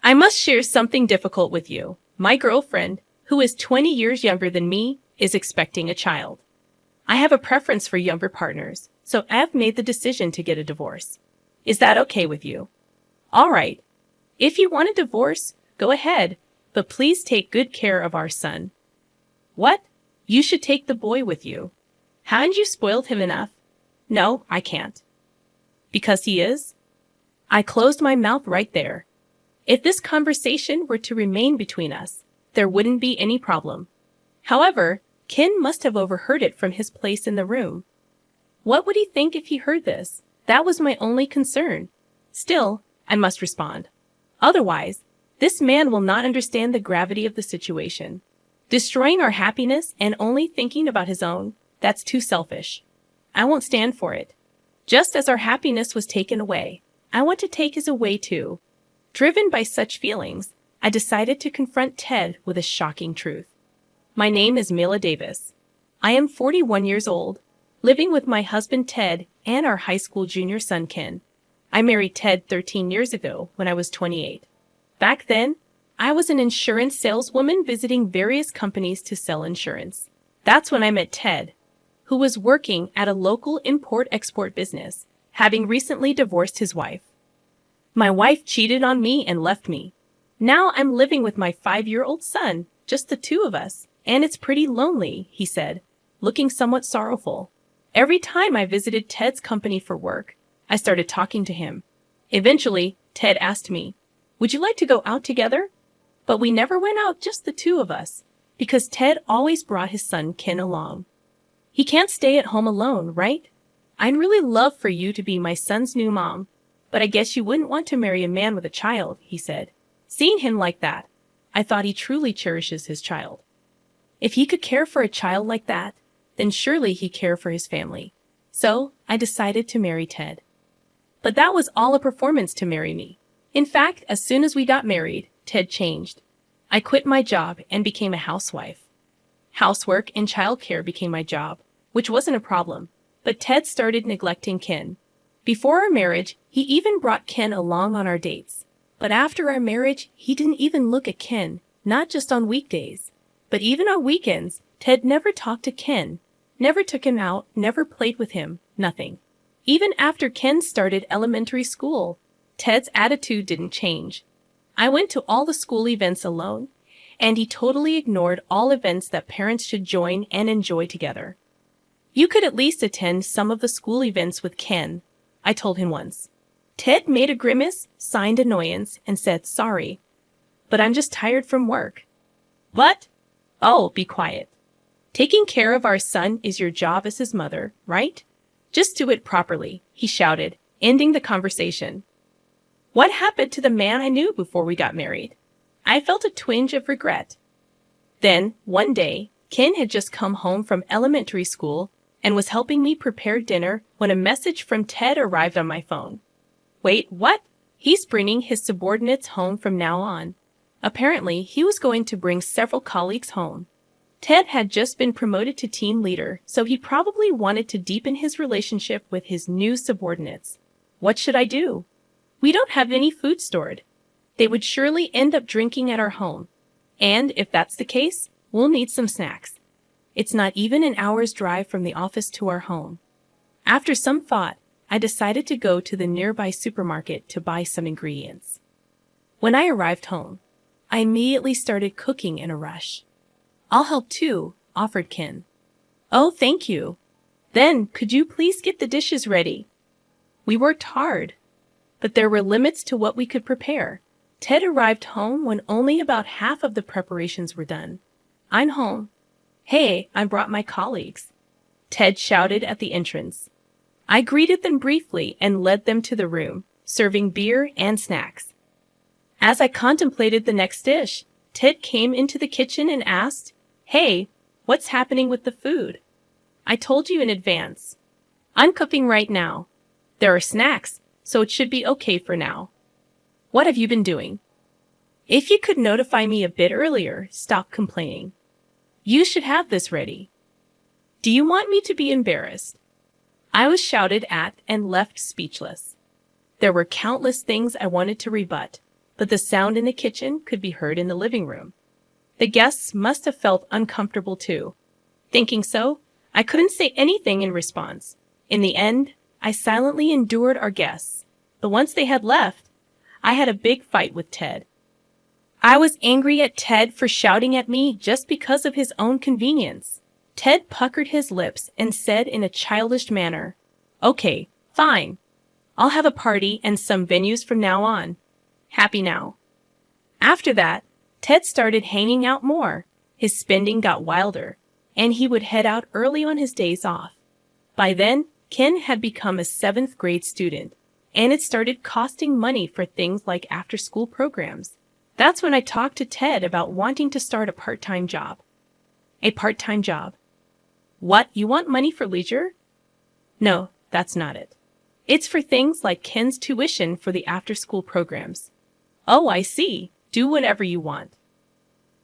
I must share something difficult with you. My girlfriend, who is 20 years younger than me, is expecting a child. I have a preference for younger partners, so I have made the decision to get a divorce. Is that okay with you? All right. If you want a divorce, go ahead, but please take good care of our son. What? You should take the boy with you. Haven't you spoiled him enough? No, I can't. Because he is? I closed my mouth right there. If this conversation were to remain between us, there wouldn't be any problem. However, Ken must have overheard it from his place in the room. What would he think if he heard this? That was my only concern. Still, I must respond. Otherwise, this man will not understand the gravity of the situation. Destroying our happiness and only thinking about his own, that's too selfish. I won't stand for it. Just as our happiness was taken away, I want to take his away too. Driven by such feelings, I decided to confront Ted with a shocking truth. My name is Mila Davis. I am 41 years old, living with my husband Ted and our high school junior son Ken. I married Ted 13 years ago when I was 28. Back then, I was an insurance saleswoman visiting various companies to sell insurance. That's when I met Ted, who was working at a local import-export business, having recently divorced his wife. My wife cheated on me and left me. Now I'm living with my 5-year-old son, just the two of us, and it's pretty lonely, he said, looking somewhat sorrowful. Every time I visited Ted's company for work, I started talking to him. Eventually, Ted asked me, "Would you like to go out together?" But we never went out, just the two of us, because Ted always brought his son Ken along. He can't stay at home alone, right? I'd really love for you to be my son's new mom, but I guess you wouldn't want to marry a man with a child, he said. Seeing him like that, I thought he truly cherishes his child. If he could care for a child like that, then surely he'd care for his family. So I decided to marry Ted. But that was all a performance to marry me. In fact, as soon as we got married, Ted changed. I quit my job and became a housewife. Housework and childcare became my job, which wasn't a problem, but Ted started neglecting Ken. Before our marriage, he even brought Ken along on our dates. But after our marriage, he didn't even look at Ken, not just on weekdays, but even on weekends. Ted never talked to Ken, never took him out, never played with him, nothing. Even after Ken started elementary school, Ted's attitude didn't change. I went to all the school events alone, and he totally ignored all events that parents should join and enjoy together. You could at least attend some of the school events with Ken, I told him once. Ted made a grimace, signed annoyance, and said sorry. But I'm just tired from work. What? Oh, be quiet. Taking care of our son is your job as his mother, right? Just do it properly, he shouted, ending the conversation. What happened to the man I knew before we got married? I felt a twinge of regret. Then, one day, Ken had just come home from elementary school and was helping me prepare dinner when a message from Ted arrived on my phone. Wait, what? He's bringing his subordinates home from now on. Apparently, he was going to bring several colleagues home. Ted had just been promoted to team leader, so he probably wanted to deepen his relationship with his new subordinates. What should I do? We don't have any food stored. They would surely end up drinking at our home. And if that's the case, we'll need some snacks. It's not even an hour's drive from the office to our home. After some thought, I decided to go to the nearby supermarket to buy some ingredients. When I arrived home, I immediately started cooking in a rush. I'll help too, offered Ken. Oh, thank you. Then, could you please get the dishes ready? We worked hard, but there were limits to what we could prepare. Ted arrived home when only about half of the preparations were done. I'm home. Hey, I brought my colleagues. Ted shouted at the entrance. I greeted them briefly and led them to the room, serving beer and snacks. As I contemplated the next dish, Ted came into the kitchen and asked, Hey, what's happening with the food? I told you in advance. I'm cooking right now. There are snacks, so it should be okay for now. What have you been doing? If you could notify me a bit earlier, stop complaining. You should have this ready. Do you want me to be embarrassed? I was shouted at and left speechless. There were countless things I wanted to rebut, but the sound in the kitchen could be heard in the living room. The guests must have felt uncomfortable too. Thinking so, I couldn't say anything in response. In the end, I silently endured our guests. But once they had left, I had a big fight with Ted. I was angry at Ted for shouting at me just because of his own convenience. Ted puckered his lips and said in a childish manner, "Okay, fine. I'll have a party and some venues from now on. Happy now." After that, Ted started hanging out more. His spending got wilder, and he would head out early on his days off. By then, Ken had become a 7th grade student, and it started costing money for things like after-school programs. That's when I talked to Ted about wanting to start a part-time job. A part-time job. What, you want money for leisure? No, that's not it. It's for things like Ken's tuition for the after-school programs. Oh, I see. Do whatever you want.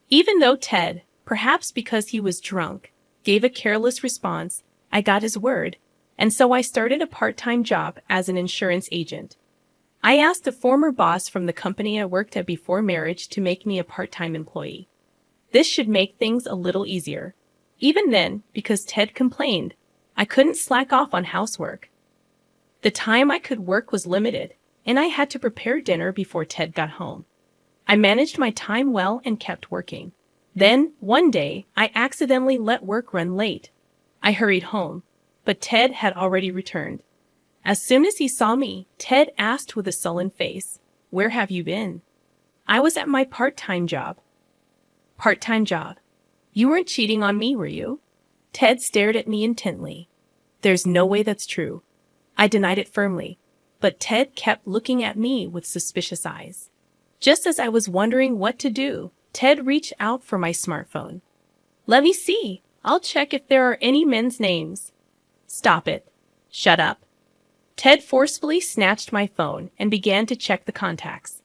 Even though Ted, perhaps because he was drunk, gave a careless response, I got his word, and so I started a part-time job as an insurance agent. I asked a former boss from the company I worked at before marriage to make me a part-time employee. This should make things a little easier. Even then, because Ted complained, I couldn't slack off on housework. The time I could work was limited, and I had to prepare dinner before Ted got home. I managed my time well and kept working. Then, one day, I accidentally let work run late. I hurried home, but Ted had already returned. As soon as he saw me, Ted asked with a sullen face, "Where have you been?" "I was at my part-time job." "Part-time job? You weren't cheating on me, were you?" Ted stared at me intently. "There's no way that's true." I denied it firmly, but Ted kept looking at me with suspicious eyes. Just as I was wondering what to do, Ted reached out for my smartphone. "Let me see. I'll check if there are any men's names." "Stop it. Shut up." Ted forcefully snatched my phone and began to check the contacts.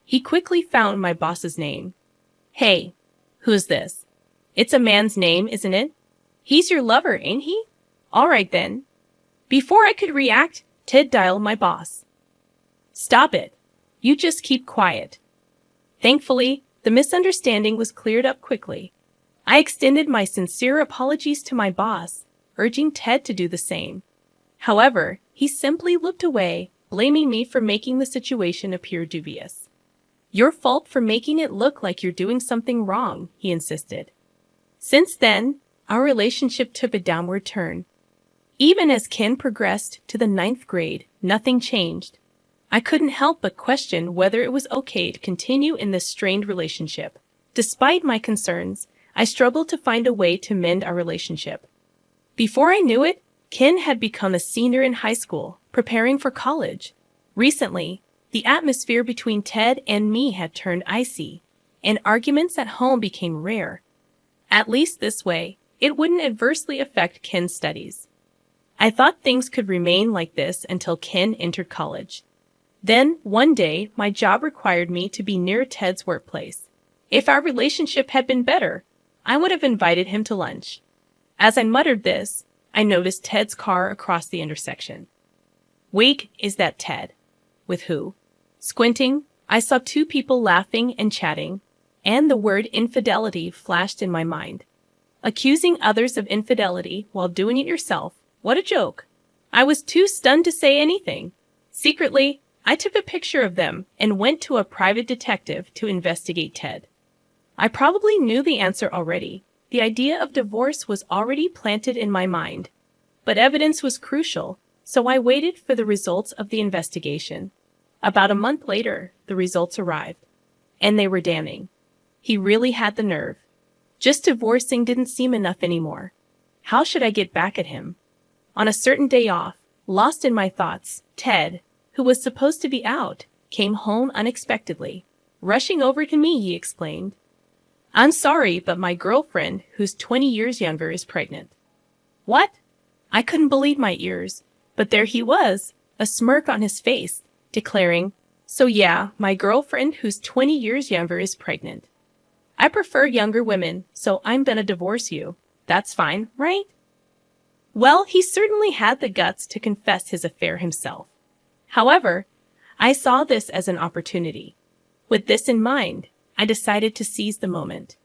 He quickly found my boss's name. "Hey, who's this? It's a man's name, isn't it? He's your lover, ain't he? All right then." Before I could react, Ted dialed my boss. "Stop it. You just keep quiet." Thankfully, the misunderstanding was cleared up quickly. I extended my sincere apologies to my boss, urging Ted to do the same. However, he simply looked away, blaming me for making the situation appear dubious. "Your fault for making it look like you're doing something wrong," he insisted. Since then, our relationship took a downward turn. Even as Ken progressed to the 9th grade, nothing changed. I couldn't help but question whether it was okay to continue in this strained relationship. Despite my concerns, I struggled to find a way to mend our relationship. Before I knew it, Ken had become a senior in high school, preparing for college. Recently, the atmosphere between Ted and me had turned icy, and arguments at home became rare. At least this way, it wouldn't adversely affect Ken's studies. I thought things could remain like this until Ken entered college. Then, one day, my job required me to be near Ted's workplace. If our relationship had been better, I would have invited him to lunch. As I muttered this, I noticed Ted's car across the intersection. Wait, is that Ted? With who? Squinting, I saw 2 people laughing and chatting, and the word infidelity flashed in my mind. Accusing others of infidelity while doing it yourself, what a joke. I was too stunned to say anything. Secretly, I took a picture of them and went to a private detective to investigate Ted. I probably knew the answer already. The idea of divorce was already planted in my mind. But evidence was crucial, so I waited for the results of the investigation. About a month later, the results arrived. And they were damning. He really had the nerve. Just divorcing didn't seem enough anymore. How should I get back at him? On a certain day off, lost in my thoughts, Ted, who was supposed to be out, came home unexpectedly. Rushing over to me, he explained, "I'm sorry, but my girlfriend, who's 20 years younger, is pregnant." What? I couldn't believe my ears, but there he was, a smirk on his face, declaring, "So yeah, my girlfriend, who's 20 years younger, is pregnant. I prefer younger women, so I'm gonna divorce you. That's fine, right?" Well, he certainly had the guts to confess his affair himself. However, I saw this as an opportunity. With this in mind, I decided to seize the moment.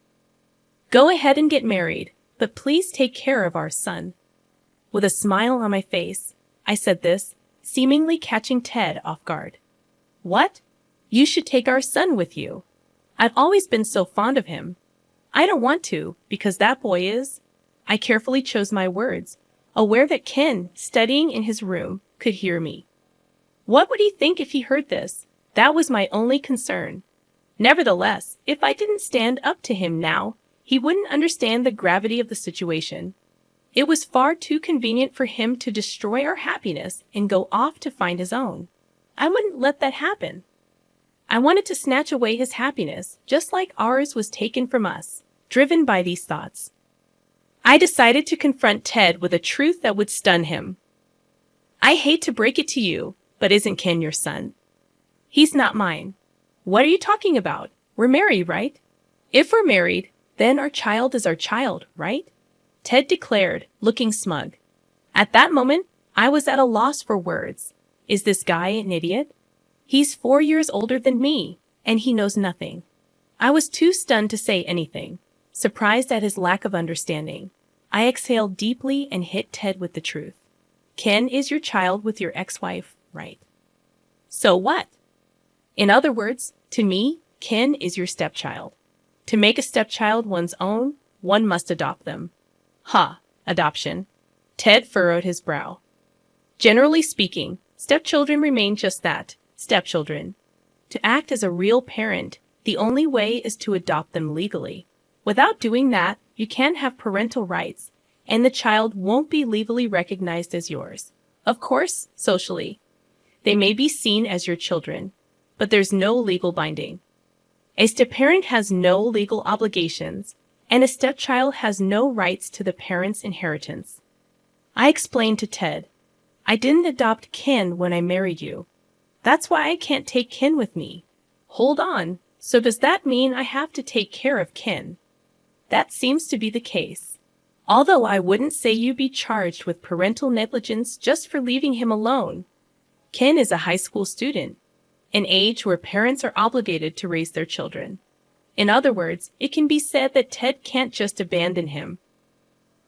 Go ahead and get married, but please take care of our son. With a smile on my face, I said this, seemingly catching Ted off guard. What? You should take our son with you. I've always been so fond of him. I don't want to, because that boy is... I carefully chose my words, aware that Ken, studying in his room, could hear me. What would he think if he heard this? That was my only concern. Nevertheless, if I didn't stand up to him now, he wouldn't understand the gravity of the situation. It was far too convenient for him to destroy our happiness and go off to find his own. I wouldn't let that happen. I wanted to snatch away his happiness, just like ours was taken from us, driven by these thoughts. I decided to confront Ted with a truth that would stun him. I hate to break it to you, but isn't Ken your son? He's not mine. What are you talking about? We're married, right? If we're married, then our child is our child, right? Ted declared, looking smug. At that moment, I was at a loss for words. Is this guy an idiot? He's 4 years older than me, and he knows nothing. I was too stunned to say anything, surprised at his lack of understanding. I exhaled deeply and hit Ted with the truth. Ken is your child with your ex-wife, right? So what? In other words, to me, Ken is your stepchild. To make a stepchild one's own, one must adopt them. Ha, adoption. Ted furrowed his brow. Generally speaking, stepchildren remain just that, stepchildren. To act as a real parent, the only way is to adopt them legally. Without doing that, you can't have parental rights, and the child won't be legally recognized as yours. Of course, socially. They may be seen as your children, but there's no legal binding. A step-parent has no legal obligations, and a stepchild has no rights to the parent's inheritance. I explained to Ted, I didn't adopt Ken when I married you. That's why I can't take Ken with me. Hold on, so does that mean I have to take care of Ken? That seems to be the case. Although I wouldn't say you be charged with parental negligence just for leaving him alone. Ken is a high school student, an age where parents are obligated to raise their children. In other words, it can be said that Ted can't just abandon him.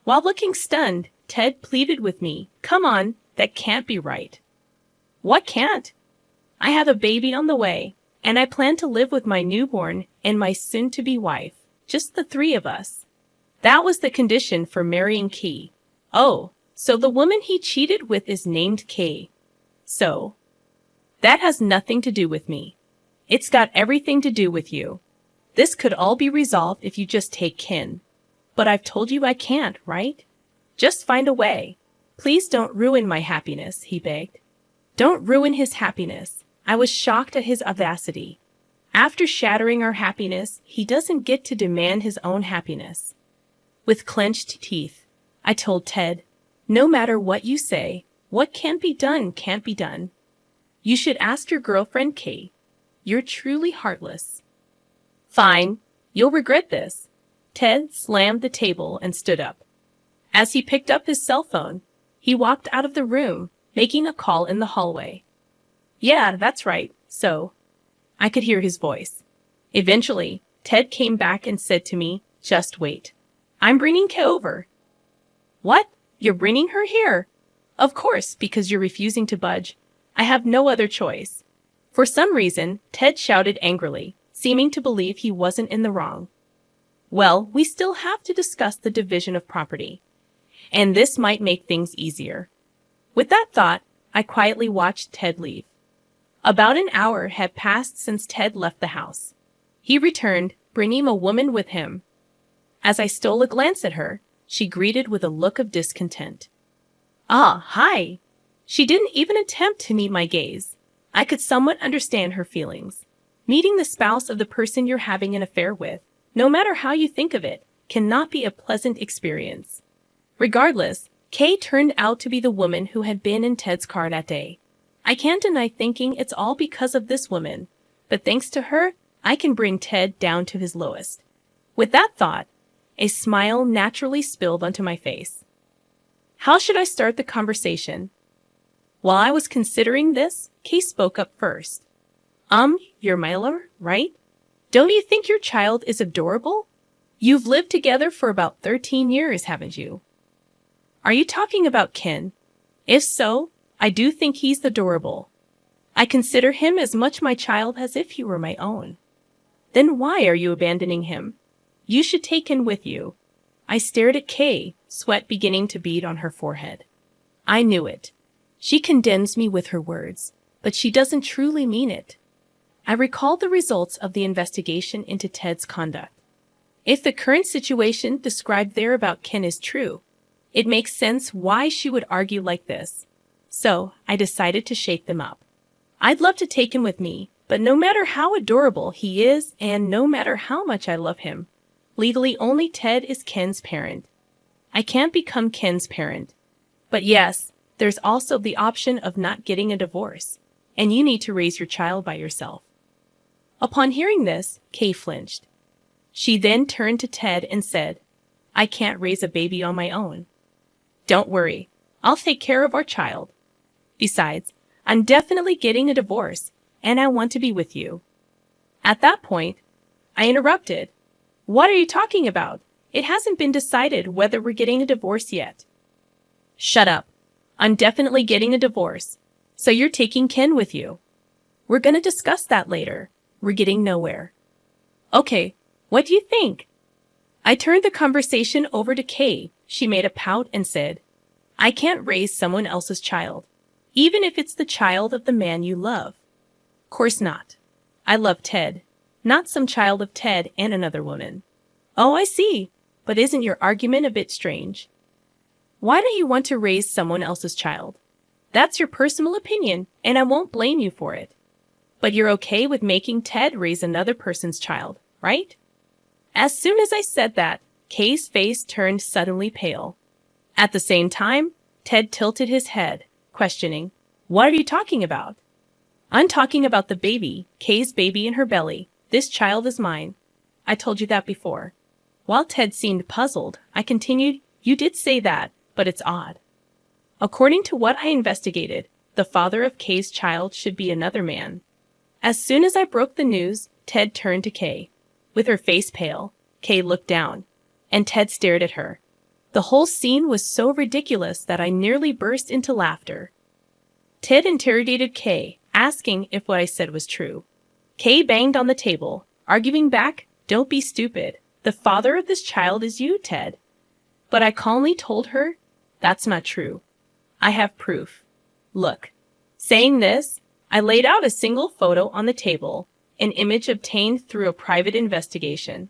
While looking stunned, Ted pleaded with me, come on, that can't be right. What can't? I have a baby on the way, and I plan to live with my newborn and my soon-to-be wife, just the three of us. That was the condition for marrying Kay. Oh, so the woman he cheated with is named Kay. So, that has nothing to do with me. It's got everything to do with you. This could all be resolved if you just take Ken. But I've told you I can't, right? Just find a way. Please don't ruin my happiness, he begged. Don't ruin his happiness. I was shocked at his audacity. After shattering our happiness, he doesn't get to demand his own happiness. With clenched teeth, I told Ted, no matter what you say, what can't be done can't be done. You should ask your girlfriend, Kay. You're truly heartless. Fine, you'll regret this. Ted slammed the table and stood up. As he picked up his cell phone, he walked out of the room, making a call in the hallway. Yeah, that's right, so. I could hear his voice. Eventually, Ted came back and said to me, just wait. I'm bringing Kay over. What? You're bringing her here? Of course, because you're refusing to budge. I have no other choice. For some reason, Ted shouted angrily, seeming to believe he wasn't in the wrong. Well, we still have to discuss the division of property. And this might make things easier. With that thought, I quietly watched Ted leave. About an hour had passed since Ted left the house. He returned, bringing a woman with him. As I stole a glance at her, she greeted with a look of discontent. Ah, hi! She didn't even attempt to meet my gaze. I could somewhat understand her feelings. Meeting the spouse of the person you're having an affair with, no matter how you think of it, cannot be a pleasant experience. Regardless, Kay turned out to be the woman who had been in Ted's car that day. I can't deny thinking it's all because of this woman, but thanks to her, I can bring Ted down to his lowest. With that thought, a smile naturally spilled onto my face. How should I start the conversation? While I was considering this, Kay spoke up first. You're Miller, right? Don't you think your child is adorable? You've lived together for about 13 years, haven't you? Are you talking about Ken? If so, I do think he's adorable. I consider him as much my child as if he were my own. Then why are you abandoning him? You should take him with you. I stared at Kay, sweat beginning to bead on her forehead. I knew it. She condemns me with her words, but she doesn't truly mean it. I recalled the results of the investigation into Ted's conduct. If the current situation described there about Ken is true, it makes sense why she would argue like this. So, I decided to shake them up. I'd love to take him with me, but no matter how adorable he is and no matter how much I love him, legally only Ted is Ken's parent. I can't become Ken's parent. But yes, there's also the option of not getting a divorce, and you need to raise your child by yourself. Upon hearing this, Kay flinched. She then turned to Ted and said, I can't raise a baby on my own. Don't worry, I'll take care of our child. Besides, I'm definitely getting a divorce, and I want to be with you. At that point, I interrupted. What are you talking about? It hasn't been decided whether we're getting a divorce yet. Shut up. I'm definitely getting a divorce, so you're taking Ken with you. We're gonna discuss that later. We're getting nowhere. Okay, what do you think? I turned the conversation over to Kay. She made a pout and said, I can't raise someone else's child, even if it's the child of the man you love. Course not. I love Ted, not some child of Ted and another woman. Oh, I see. But isn't your argument a bit strange? Why don't you want to raise someone else's child? That's your personal opinion, and I won't blame you for it. But you're okay with making Ted raise another person's child, right? As soon as I said that, Kay's face turned suddenly pale. At the same time, Ted tilted his head, questioning, What are you talking about? I'm talking about the baby, Kay's baby in her belly. This child is mine. I told you that before. While Ted seemed puzzled, I continued, You did say that, but it's odd. According to what I investigated, the father of Kay's child should be another man. As soon as I broke the news, Ted turned to Kay. With her face pale, Kay looked down, and Ted stared at her. The whole scene was so ridiculous that I nearly burst into laughter. Ted interrogated Kay, asking if what I said was true. Kay banged on the table, arguing back, Don't be stupid. The father of this child is you, Ted. But I calmly told her, That's not true. I have proof. Look. Saying this, I laid out a single photo on the table, an image obtained through a private investigation.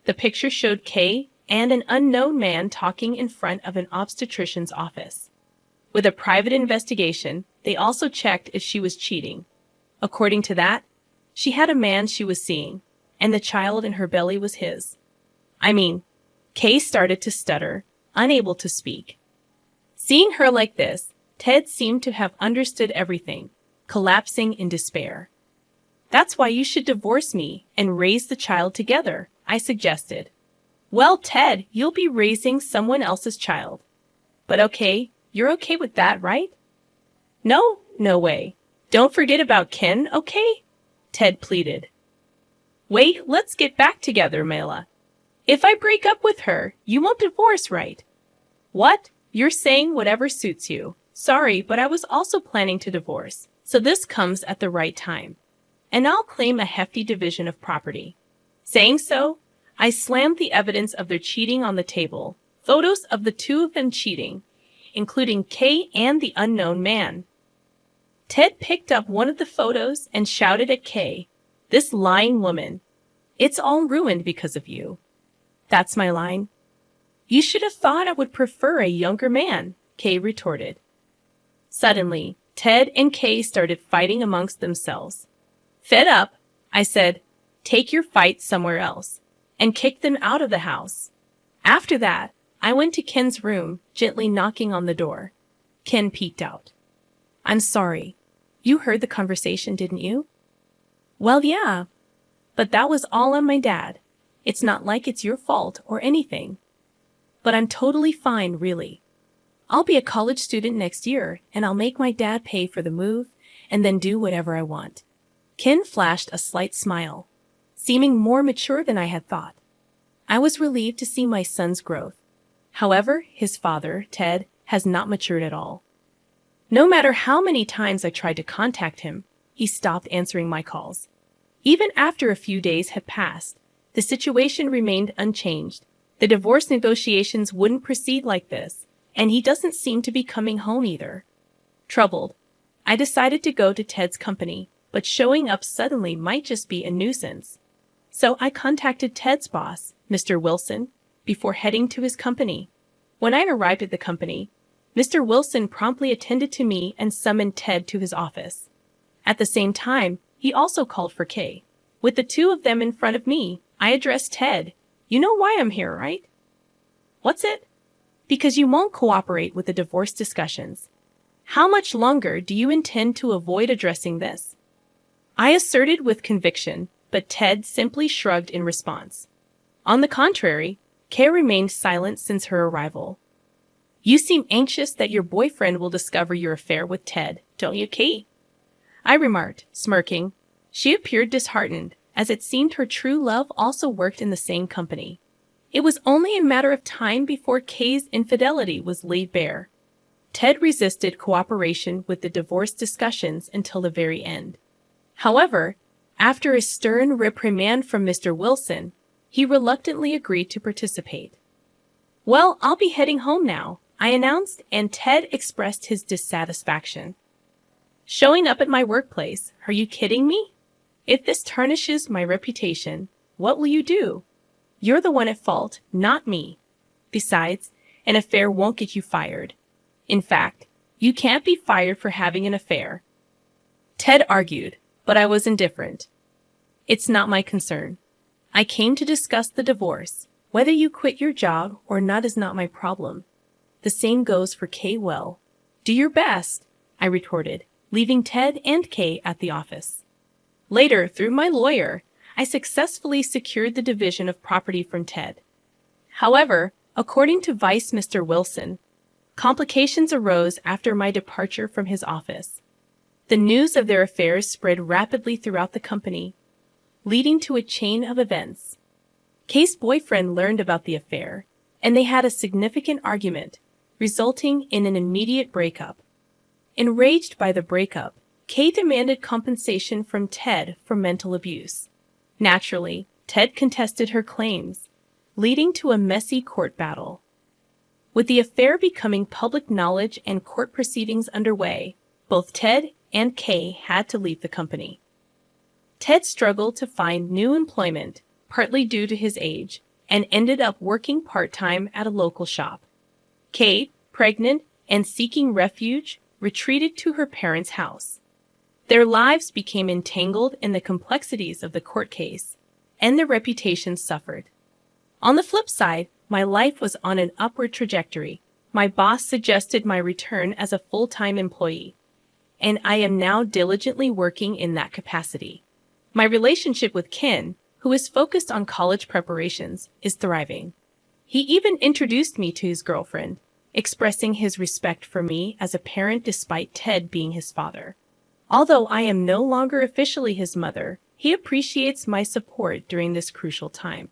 The picture showed Kay and an unknown man talking in front of an obstetrician's office. With a private investigation, they also checked if she was cheating. According to that, she had a man she was seeing, and the child in her belly was his. Kay started to stutter, unable to speak. Seeing her like this, Ted seemed to have understood everything, collapsing in despair. That's why you should divorce me and raise the child together, I suggested. Well, Ted, you'll be raising someone else's child. But okay, you're okay with that, right? No way. Don't forget about Ken, okay? Ted pleaded. Wait, let's get back together, Mela. If I break up with her, you won't divorce, right? What? You're saying whatever suits you. Sorry, but I was also planning to divorce, so this comes at the right time. And I'll claim a hefty division of property. Saying so, I slammed the evidence of their cheating on the table, photos of the two of them cheating, including Kay and the unknown man. Ted picked up one of the photos and shouted at Kay, This lying woman. It's all ruined because of you. That's my line. You should have thought I would prefer a younger man, Kay retorted. Suddenly, Ted and Kay started fighting amongst themselves. Fed up, I said, Take your fight somewhere else, and kicked them out of the house. After that, I went to Ken's room, gently knocking on the door. Ken peeked out. I'm sorry. You heard the conversation, didn't you? Well, yeah. But that was all on my dad. It's not like it's your fault or anything. But I'm totally fine, really. I'll be a college student next year, and I'll make my dad pay for the move and then do whatever I want. Ken flashed a slight smile, seeming more mature than I had thought. I was relieved to see my son's growth. However, his father, Ted, has not matured at all. No matter how many times I tried to contact him, he stopped answering my calls. Even after a few days had passed, the situation remained unchanged. The divorce negotiations wouldn't proceed like this, and he doesn't seem to be coming home either. Troubled, I decided to go to Ted's company, but showing up suddenly might just be a nuisance. So I contacted Ted's boss, Mr. Wilson, before heading to his company. When I arrived at the company, Mr. Wilson promptly attended to me and summoned Ted to his office. At the same time, he also called for Kay. With the two of them in front of me, I addressed Ted. "You know why I'm here, right?" "What's it?" "Because you won't cooperate with the divorce discussions. How much longer do you intend to avoid addressing this?" I asserted with conviction, but Ted simply shrugged in response. On the contrary, Kay remained silent since her arrival. "You seem anxious that your boyfriend will discover your affair with Ted, don't you, Kay?" I remarked, smirking. She appeared disheartened, as it seemed her true love also worked in the same company. It was only a matter of time before Kay's infidelity was laid bare. Ted resisted cooperation with the divorce discussions until the very end. However, after a stern reprimand from Mr. Wilson, he reluctantly agreed to participate. "Well, I'll be heading home now," I announced, and Ted expressed his dissatisfaction. "Showing up at my workplace? Are you kidding me? If this tarnishes my reputation, what will you do? You're the one at fault, not me. Besides, an affair won't get you fired. In fact, you can't be fired for having an affair." Ted argued, but I was indifferent. "It's not my concern. I came to discuss the divorce. Whether you quit your job or not is not my problem. The same goes for Kay. Well, do your best," I retorted, leaving Ted and Kay at the office. Later, through my lawyer, I successfully secured the division of property from Ted. However, according to Vice Mr. Wilson, complications arose after my departure from his office. The news of their affairs spread rapidly throughout the company, leading to a chain of events. Kay's boyfriend learned about the affair, and they had a significant argument, resulting in an immediate breakup. Enraged by the breakup, Kay demanded compensation from Ted for mental abuse. Naturally, Ted contested her claims, leading to a messy court battle. With the affair becoming public knowledge and court proceedings underway, both Ted and Kay had to leave the company. Ted struggled to find new employment, partly due to his age, and ended up working part-time at a local shop. Kay, pregnant and seeking refuge, retreated to her parents' house. Their lives became entangled in the complexities of the court case, and their reputations suffered. On the flip side, my life was on an upward trajectory. My boss suggested my return as a full-time employee, and I am now diligently working in that capacity. My relationship with Ken, who is focused on college preparations, is thriving. He even introduced me to his girlfriend, expressing his respect for me as a parent despite Ted being his father. Although I am no longer officially his mother, he appreciates my support during this crucial time.